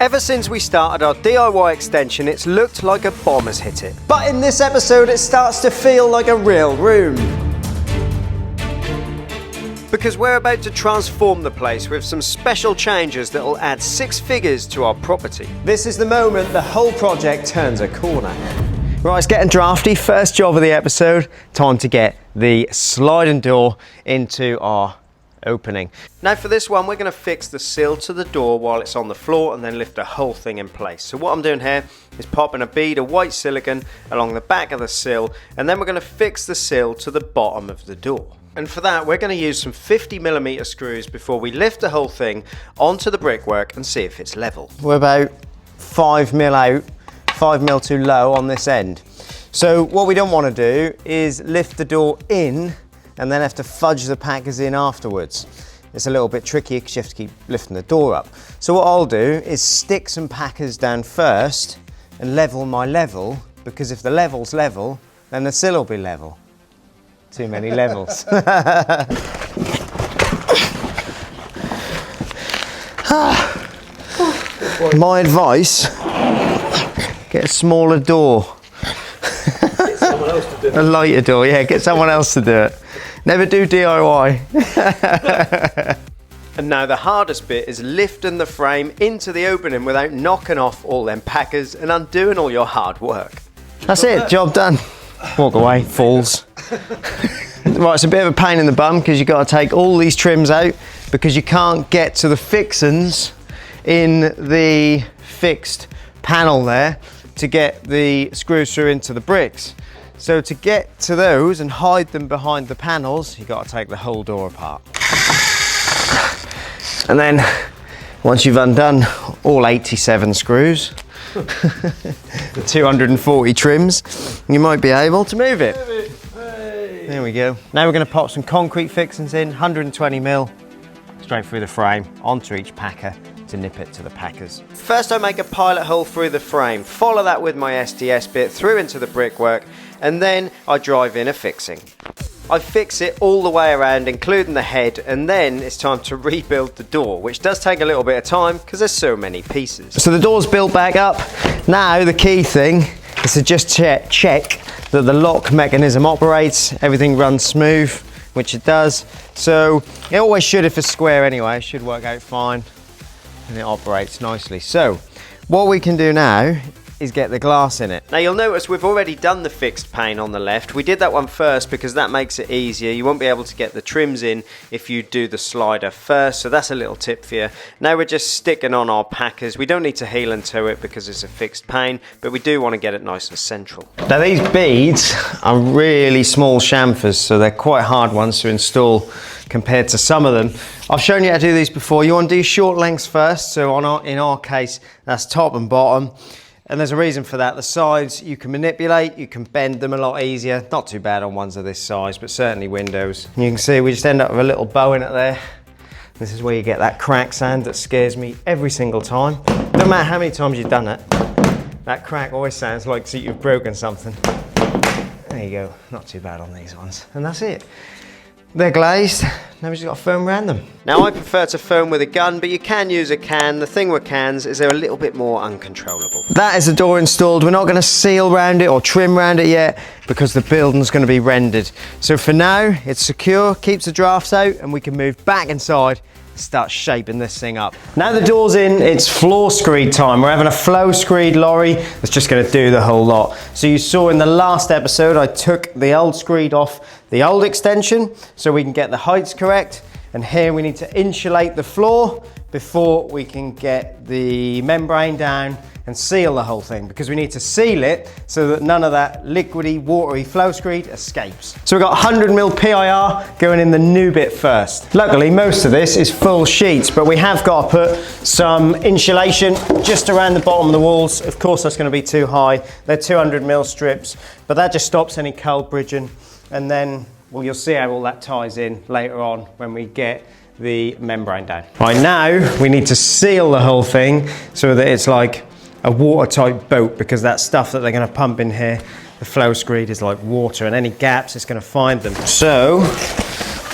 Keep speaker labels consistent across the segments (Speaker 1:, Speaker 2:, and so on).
Speaker 1: Ever since we started our DIY extension, it's looked like a bomb has hit it. But in this episode, it starts to feel like a real room. Because we're about to transform the place with some special changes that will add 6 figures to our property. This is the moment the whole project turns a corner. Right, it's getting drafty. First job of the episode, time to get the sliding door into our opening. Now for this one, we're going to fix the sill to the door while it's on the floor and then lift the whole thing in place. So what I'm doing here is popping a bead of white silicone along the back of the sill, and then we're going to fix the sill to the bottom of the door. And for that, we're going to use some 50mm screws before we lift the whole thing onto the brickwork and see if it's level. We're about 5mm out, 5mm too low on this end. So what we don't want to do is lift the door in and then have to fudge the packers in afterwards. It's a little bit tricky because you have to keep lifting the door up. So what I'll do is stick some packers down first and level my level, because if the level's level, then the sill will be level. Too many levels. My advice, get a smaller door.
Speaker 2: Get someone else to do it.
Speaker 1: A lighter door, yeah, get someone else to do it. Never do DIY. And now the hardest bit is lifting the frame into the opening without knocking off all them packers and undoing all your hard work. That's it, job done. Walk away, falls. Right, it's a bit of a pain in the bum because you've got to take all these trims out because you can't get to the fixings in the fixed panel there to get the screws through into the bricks. So to get to those and hide them behind the panels, you've got to take the whole door apart. And then once you've undone all 87 screws, the 240 trims, you might be able to move it.
Speaker 2: Hey.
Speaker 1: There we go. Now we're going to pop some concrete fixings in, 120mm, straight through the frame, onto each packer to nip it to the packers. First I make a pilot hole through the frame, follow that with my SDS bit through into the brickwork, and then I drive in a fixing. I fix it all the way around, including the head, and then it's time to rebuild the door, which does take a little bit of time because there's so many pieces. So the door's built back up. Now the key thing is to just check that the lock mechanism operates, everything runs smooth, which it does. So it always should if it's square anyway, it should work out fine and it operates nicely. So what we can do now is get the glass in it. Now you'll notice we've already done the fixed pane on the left. We did that one first because that makes it easier. You won't be able to get the trims in if you do the slider first, so that's a little tip for you. Now we're just sticking on our packers. We don't need to heel and toe it because it's a fixed pane, but we do want to get it nice and central. Now these beads are really small chamfers, so they're quite hard ones to install compared to some of them. I've shown you how to do these before. You want to do short lengths first, so in our case that's top and bottom. And there's a reason for that. The sides you can manipulate, you can bend them a lot easier. Not too bad on ones of this size, but certainly windows. And you can see we just end up with a little bow in it there. This is where you get that crack sound that scares me every single time. No matter how many times you've done it, that crack always sounds like you've broken something. There you go, not too bad on these ones. And that's it. They're glazed, now we've just got to foam around them. Now I prefer to foam with a gun, but you can use a can. The thing with cans is they're a little bit more uncontrollable. That is the door installed. We're not going to seal around it or trim around it yet because the building's going to be rendered. So for now, it's secure, keeps the drafts out, and we can move back inside and start shaping this thing up. Now the door's in, it's floor screed time. We're having a flow screed lorry that's just going to do the whole lot. So you saw in the last episode, I took the old screed off the old extension so we can get the heights correct, and here we need to insulate the floor before we can get the membrane down and seal the whole thing, because we need to seal it so that none of that liquidy, watery flow screed escapes. So we've got 100mm PIR going in the new bit first. Luckily most of this is full sheets, but we have got to put some insulation just around the bottom of the walls. Of course that's going to be too high. They're 200mm strips, but that just stops any cold bridging. And then, well, you'll see how all that ties in later on when we get the membrane down. Right, now we need to seal the whole thing so that it's like a watertight boat, because that stuff that they're going to pump in here, the flow screed, is like water, and any gaps it's going to find them. So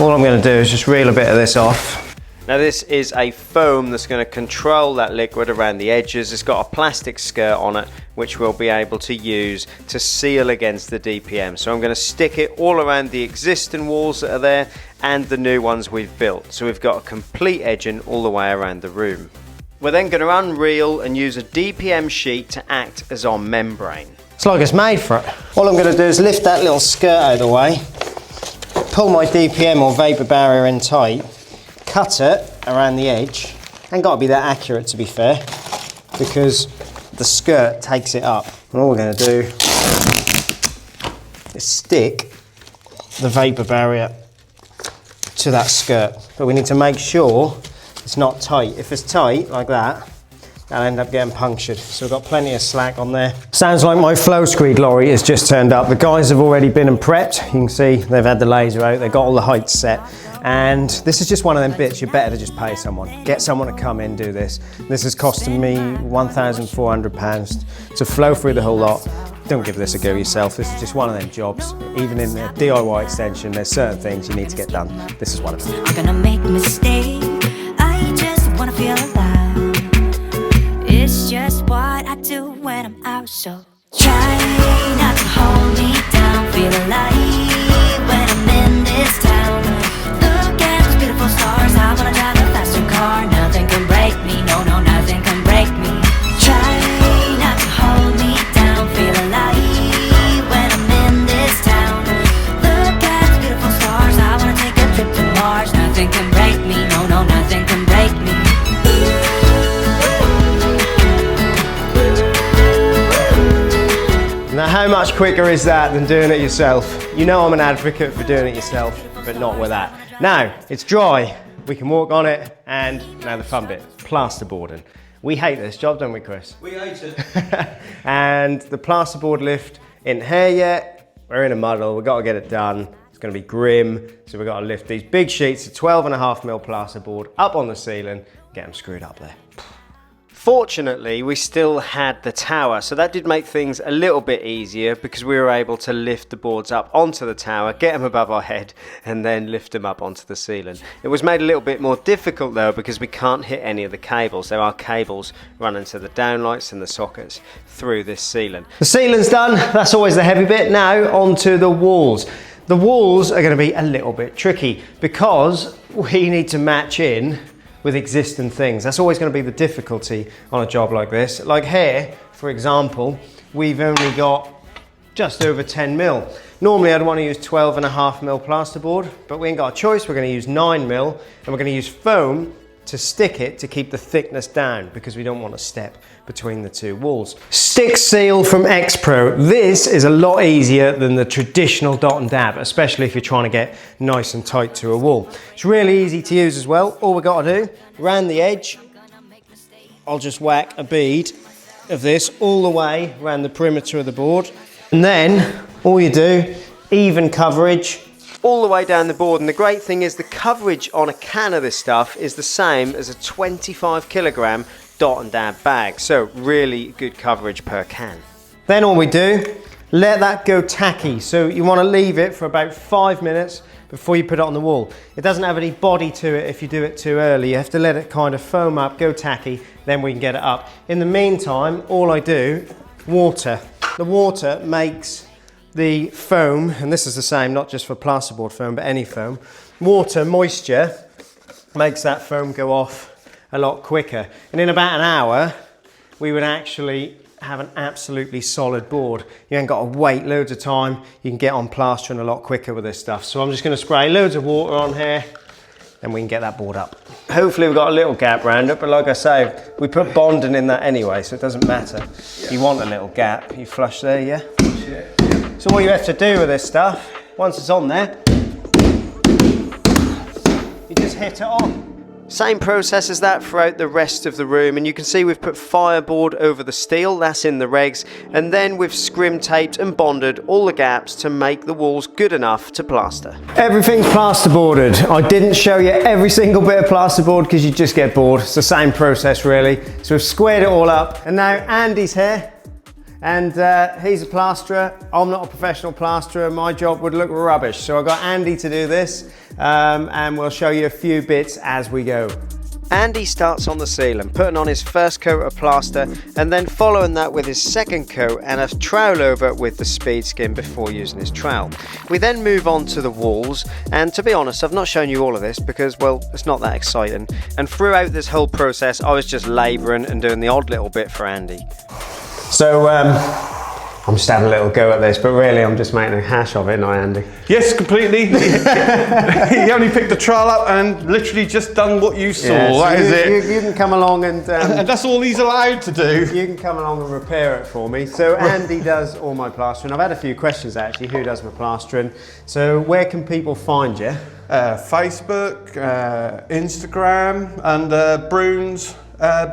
Speaker 1: all I'm going to do is just reel a bit of this off Now this is a foam that's going to control that liquid around the edges. It's got a plastic skirt on it which we'll be able to use to seal against the DPM. So I'm going to stick it all around the existing walls that are there and the new ones we've built. So we've got a complete edging all the way around the room. We're then going to unreel and use a DPM sheet to act as our membrane. It's like it's made for it. All I'm going to do is lift that little skirt out of the way, pull my DPM or vapor barrier in tight, cut it around the edge. Ain't got to be that accurate to be fair, because the skirt takes it up. And all we're going to do is stick the vapor barrier to that skirt. But we need to make sure it's not tight. If it's tight like that, that'll end up getting punctured. So we've got plenty of slack on there. Sounds like my flow screed lorry has just turned up. The guys have already been and prepped. You can see they've had the laser out, they've got all the heights set. And this is just one of them bits you're better to just pay someone. Get someone to come in, do this. This has costed me £1,400 to flow through the whole lot. Don't give this a go yourself. This is just one of them jobs. Even in the DIY extension, there's certain things you need to get done. This is one of them.
Speaker 3: I'm gonna make a mistake. I just wanna feel alive. It's just what I do when I'm out, so try not to hold me down. Feel alive when I'm in this town. Look at those beautiful stars. I wanna drive a faster car. Nothing can break me, no, no, nothing can break me. Try not to hold me down. Feel alive when I'm in this town. Look at those beautiful stars. I wanna take a trip to Mars. Nothing can break me, no, no, nothing can break me.
Speaker 1: Now how much quicker is that than doing it yourself? You know I'm an advocate for doing it yourself, but not with that. Now, it's dry, we can walk on it, and now the fun bit, plasterboarding. We hate this job, don't we, Chris?
Speaker 2: We hate it.
Speaker 1: And the plasterboard lift isn't here yet. We're in a muddle, we've got to get it done. It's going to be grim, so we've got to lift these big sheets of 12.5mm plasterboard up on the ceiling, get them screwed up there. Fortunately, we still had the tower, so that did make things a little bit easier because we were able to lift the boards up onto the tower, get them above our head, and then lift them up onto the ceiling. It was made a little bit more difficult though because we can't hit any of the cables. There are cables running to the downlights and the sockets through this ceiling. The ceiling's done, that's always the heavy bit. Now onto the walls. The walls are going to be a little bit tricky because we need to match in with existing things. That's always going to be the difficulty on a job like this. Like here, for example, we've only got just over 10mm. Normally I'd want to use 12.5mm plasterboard, but we ain't got a choice. We're going to use 9mm and we're going to use foam to stick it to keep the thickness down because we don't want to step between the two walls. Stick seal from X-Pro. This is a lot easier than the traditional dot and dab, especially if you're trying to get nice and tight to a wall. It's really easy to use as well. All we've got to do, around the edge, I'll just whack a bead of this all the way around the perimeter of the board. And then all you do, even coverage, all the way down the board. And the great thing is the coverage on a can of this stuff is the same as a 25kg dot and dab bag. So really good coverage per can. Then all we do, let that go tacky. So you want to leave it for about 5 minutes before you put it on the wall. It doesn't have any body to it if you do it too early. You have to let it kind of foam up, go tacky, then we can get it up. In the meantime, all I do, water. The water makes the foam, and this is the same, not just for plasterboard foam, but any foam. Water, moisture, makes that foam go off a lot quicker. And in about an hour, we would actually have an absolutely solid board. You ain't got to wait loads of time. You can get on plastering a lot quicker with this stuff. So I'm just going to spray loads of water on here, then we can get that board up. Hopefully we've got a little gap around it, but like I say, we put bonding in that anyway, so it doesn't matter. Yeah. You want a little gap, you flush there, yeah? Yeah. So what you have to do with this stuff, once it's on there, you just hit it on. Same process as that throughout the rest of the room, and you can see we've put fireboard over the steel, that's in the regs, and then we've scrim taped and bonded all the gaps to make the walls good enough to plaster. Everything's plasterboarded. I didn't show you every single bit of plasterboard because you just get bored. It's the same process really. So we've squared it all up, and now Andy's here. And he's a plasterer. I'm not a professional plasterer. My job would look rubbish. So I got Andy to do this, and we'll show you a few bits as we go. Andy starts on the ceiling, putting on his first coat of plaster and then following that with his second coat and a trowel over with the speed skin before using his trowel. We then move on to the walls, and to be honest, I've not shown you all of this because, well, it's not that exciting. And throughout this whole process, I was just labouring and doing the odd little bit for Andy. So, I'm just having a little go at this, but really I'm just making a hash of it, not Andy.
Speaker 2: Yes, completely. He only picked the trowel up and literally just done what you saw.
Speaker 1: Yeah, so
Speaker 2: that is it.
Speaker 1: You can come along and
Speaker 2: that's all he's allowed to do.
Speaker 1: You can come along and repair it for me. So Andy does all my plastering. I've had a few questions actually. Who does my plastering? So where can people find you?
Speaker 2: Facebook, Instagram, and Brune's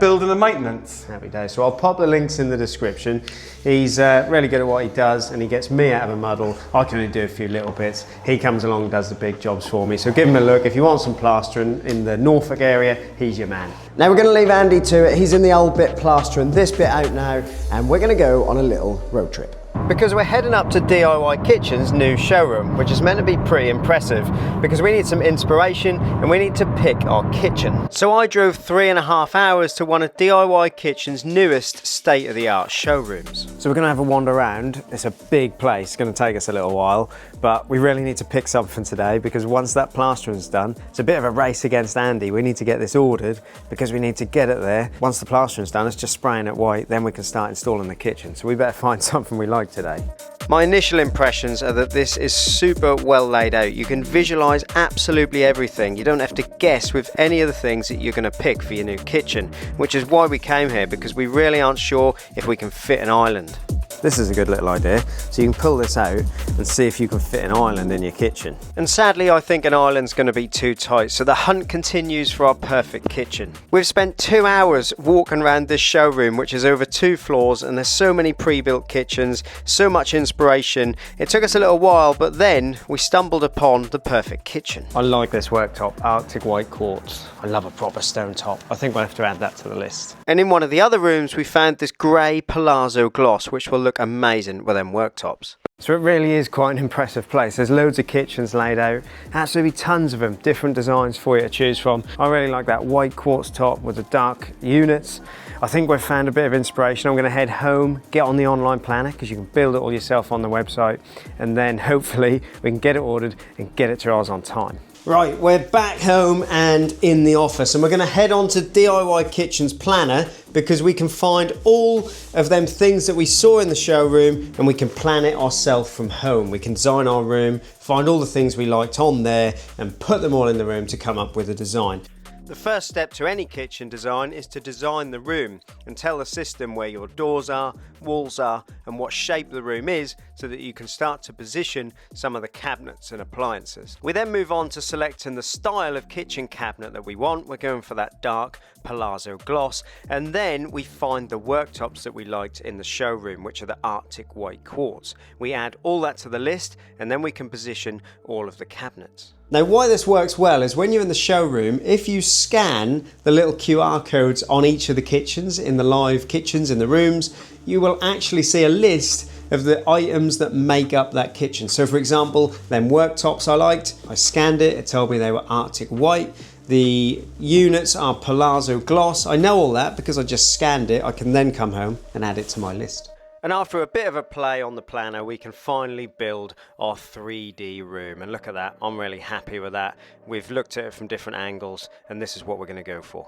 Speaker 2: Building and Maintenance.
Speaker 1: Happy days. So I'll pop the links in the description. He's really good at what he does, and he gets me out of a muddle. I can only do a few little bits. He comes along and does the big jobs for me. So give him a look. If you want some plastering in the Norfolk area, he's your man. Now we're going to leave Andy to it. He's in the old bit plastering this bit out now, and we're going to go on a little road trip. Because we're heading up to DIY Kitchen's new showroom, which is meant to be pretty impressive because we need some inspiration and we need to pick our kitchen. So I drove 3.5 hours to one of DIY Kitchen's newest state-of-the-art showrooms. So we're going to have a wander around. It's a big place, it's going to take us a little while, but we really need to pick something today because once that plastering's done, it's a bit of a race against Andy. We need to get this ordered because we need to get it there. Once the plastering's done, it's just spraying it white, then we can start installing the kitchen. So we better find something we like today. My initial impressions are that this is super well laid out. You can visualize absolutely everything. You don't have to guess with any of the things that you're going to pick for your new kitchen, which is why we came here, because we really aren't sure if we can fit an island. This is a good little idea. So you can pull this out and see if you can fit an island in your kitchen. And sadly, I think an island's going to be too tight, so the hunt continues for our perfect kitchen. We've spent 2 hours walking around this showroom, which is over 2 floors, and there's so many pre-built kitchens, so much inspiration. It took us a little while, but then we stumbled upon the perfect kitchen. I like this worktop, Arctic white quartz. I love a proper stone top. I think we'll have to add that to the list. And in one of the other rooms, we found this grey palazzo gloss, which will look amazing with them worktops. So it really is quite an impressive place. There's loads of kitchens laid out, absolutely tons of them, different designs for you to choose from. I really like that white quartz top with the dark units. I think we've found a bit of inspiration. I'm going to head home, get on the online planner because you can build it all yourself on the website, and then hopefully we can get it ordered and get it to ours on time. Right, we're back home and in the office, and we're going to head on to DIY Kitchen's planner because we can find all of them things that we saw in the showroom and we can plan it ourselves from home. We can design our room, find all the things we liked on there and put them all in the room to come up with a design. The first step to any kitchen design is to design the room and tell the system where your doors are, walls are, and what shape the room is so that you can start to position some of the cabinets and appliances. We then move on to selecting the style of kitchen cabinet that we want. We're going for that dark palazzo gloss, and then we find the worktops that we liked in the showroom, which are the Arctic white quartz. We add all that to the list and then we can position all of the cabinets. Now why this works well is when you're in the showroom, if you scan the little QR codes on each of the kitchens, in the live kitchens in the rooms, you will actually see a list of the items that make up that kitchen. So for example, them worktops I liked, I scanned it, it told me they were Arctic white. The units are palazzo gloss. I know all that because I just scanned it. I can then come home and add it to my list. And after a bit of a play on the planner, we can finally build our 3D room. And look at that, I'm really happy with that. We've looked at it from different angles and this is what we're going to go for.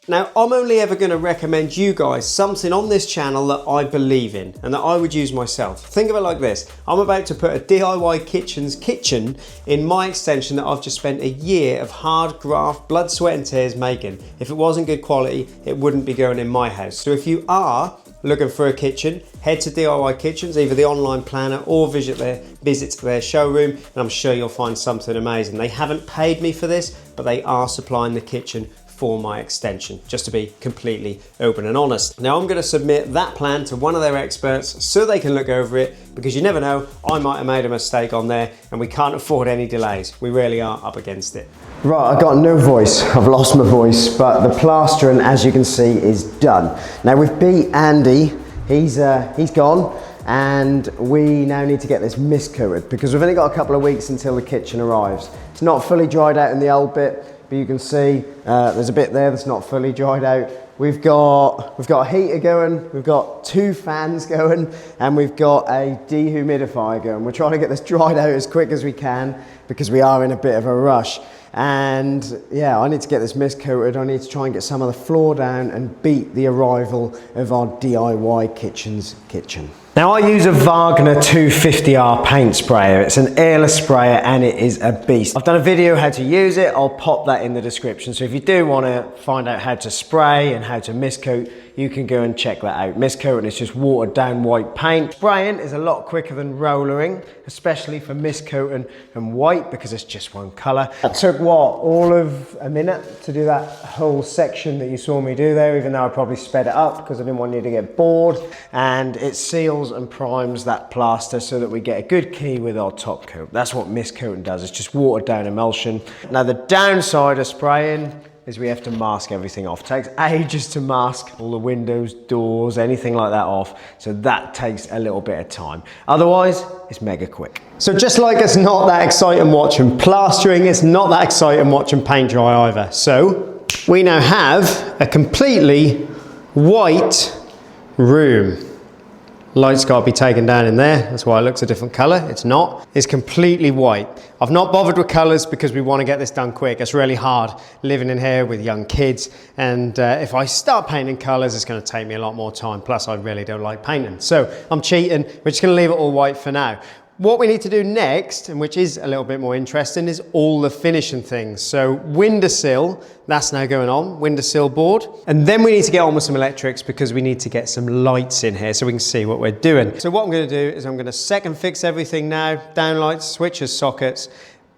Speaker 1: Now, I'm only ever going to recommend you guys something on this channel that I believe in and that I would use myself. Think of it like this. I'm about to put a DIY Kitchen's kitchen in my extension that I've just spent a year of hard graft, blood, sweat and tears making. If it wasn't good quality, it wouldn't be going in my house. So if you are looking for a kitchen, head to DIY Kitchens, either the online planner or visit their showroom, and I'm sure you'll find something amazing. They haven't paid me for this, but they are supplying the kitchen for my extension, just to be completely open and honest. Now I'm going to submit that plan to one of their experts so they can look over it, because you never know, I might have made a mistake on there and we can't afford any delays. We really are up against it. Right, I've got no voice, I've lost my voice, but the plastering, as you can see, is done. Now we've beat Andy He's gone, and we now need to get this mist coated because we've only got a couple of weeks until the kitchen arrives. It's not fully dried out in the old bit, but you can see there's a bit there that's not fully dried out. We've got a heater going, we've got 2 fans going, and we've got a dehumidifier going. We're trying to get this dried out as quick as we can because we are in a bit of a rush. And yeah, I need to get this mist coated. I need to try and get some of the floor down and beat the arrival of our DIY kitchen's kitchen. Now I use a Wagner 250R paint sprayer. It's an airless sprayer and it is a beast. I've done a video how to use it. I'll pop that in the description. So if you do want to find out how to spray and how to mist coat, you can go and check that out. Mist coating is just watered down white paint. Spraying is a lot quicker than rollering, especially for mist coating and white because it's just one color. It took what, all of a minute to do that whole section that you saw me do there, even though I probably sped it up because I didn't want you to get bored. And it seals and primes that plaster so that we get a good key with our top coat. That's what mist coating does. It's just watered down emulsion. Now the downside of spraying is we have to mask everything off. It takes ages to mask all the windows, doors, anything like that off. So that takes a little bit of time. Otherwise, it's mega quick. So just like it's not that exciting watching plastering, it's not that exciting watching paint dry either. So we now have a completely white room. Light's got to be taken down in there. That's why it looks a different color. It's not. It's completely white. I've not bothered with colors because we want to get this done quick. It's really hard living in here with young kids. And if I start painting colors, it's going to take me a lot more time. Plus, I really don't like painting. So I'm cheating. We're just going to leave it all white for now. What we need to do next, and which is a little bit more interesting, is all the finishing things. So windowsill, that's now going on, windowsill board. And then we need to get on with some electrics because we need to get some lights in here so we can see what we're doing. So what I'm going to do is I'm going to second fix everything now, downlights, switches, sockets,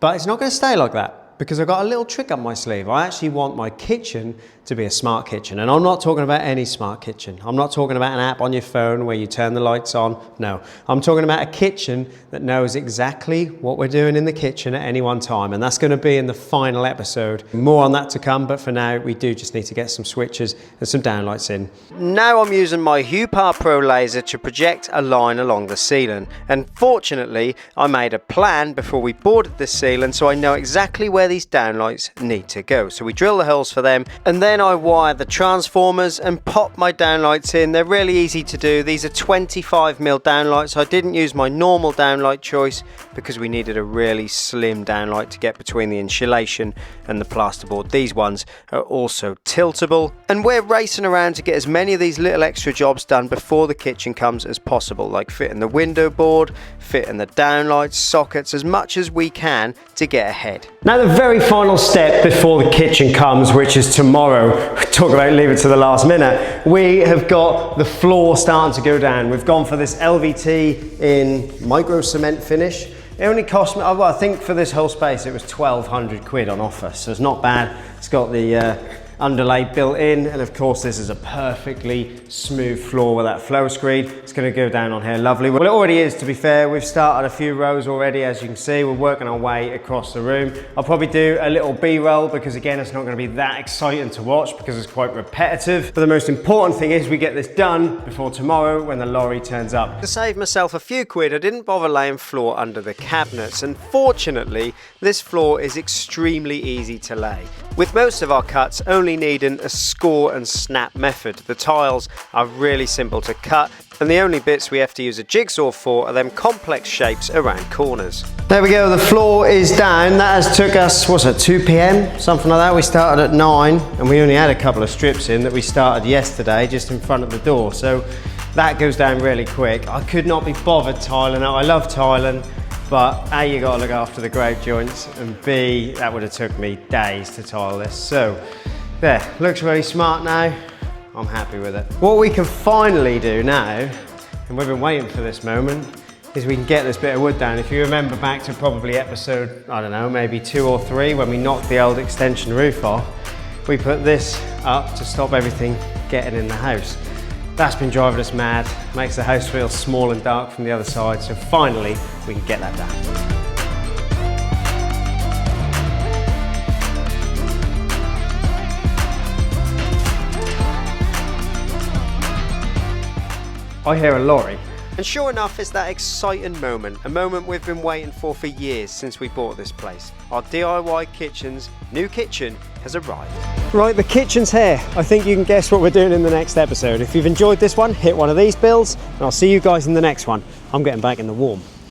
Speaker 1: but it's not going to stay like that because I've got a little trick up my sleeve. I actually want my kitchen to be a smart kitchen. And I'm not talking about any smart kitchen. I'm not talking about an app on your phone where you turn the lights on. No, I'm talking about a kitchen that knows exactly what we're doing in the kitchen at any one time. And that's going to be in the final episode. More on that to come, but for now, we do just need to get some switches and some downlights in. Now I'm using my Hupar Pro laser to project a line along the ceiling. And fortunately, I made a plan before we boarded the ceiling so I know exactly where these downlights need to go. So we drill the holes for them, and then I wire the transformers and pop my downlights in. They're really easy to do. These are 25mm downlights. I didn't use my normal downlight choice because we needed a really slim downlight to get between the insulation and the plasterboard. These ones are also tiltable, and we're racing around to get as many of these little extra jobs done before the kitchen comes as possible, like fitting the window board, fitting the downlights, sockets, as much as we can to get ahead. Now the very final step before the kitchen comes, which is tomorrow, talk about leave it to the last minute, we have got the floor starting to go down. We've gone for this LVT in micro cement finish. It only cost me, well, I think for this whole space it was 1,200 quid on offer, so it's not bad. It's got the underlay built in, and of course this is a perfectly smooth floor with that flow screed. It's going to go down on here lovely. Well, it already is, to be fair. We've started a few rows already, as you can see. We're working our way across the room. I'll probably do a little B-roll because again it's not going to be that exciting to watch because it's quite repetitive, but the most important thing is we get this done before tomorrow when the lorry turns up. To save myself a few quid, I didn't bother laying floor under the cabinets, and fortunately this floor is extremely easy to lay, with most of our cuts only needing a score and snap method. The tiles are really simple to cut, and the only bits we have to use a jigsaw for are them complex shapes around corners. There we go, the floor is down. That has took us, what's it, 2 p.m? Something like that. We started at 9 and we only had a couple of strips in that we started yesterday just in front of the door, so that goes down really quick. I could not be bothered tiling out. I love tiling, but A, you gotta look after the grout joints, and B, that would have took me days to tile this. So there, looks really smart now. I'm happy with it. What we can finally do now, and we've been waiting for this moment, is we can get this bit of wood down. If you remember back to probably episode, I don't know, maybe 2 or 3, when we knocked the old extension roof off, we put this up to stop everything getting in the house. That's been driving us mad, makes the house feel small and dark from the other side, so finally we can get that done. I hear a lorry. And sure enough, it's that exciting moment, a moment we've been waiting for years since we bought this place. Our DIY kitchen's new kitchen has arrived. Right, the kitchen's here. I think you can guess what we're doing in the next episode. If you've enjoyed this one, hit one of these builds, and I'll see you guys in the next one. I'm getting back in the warm.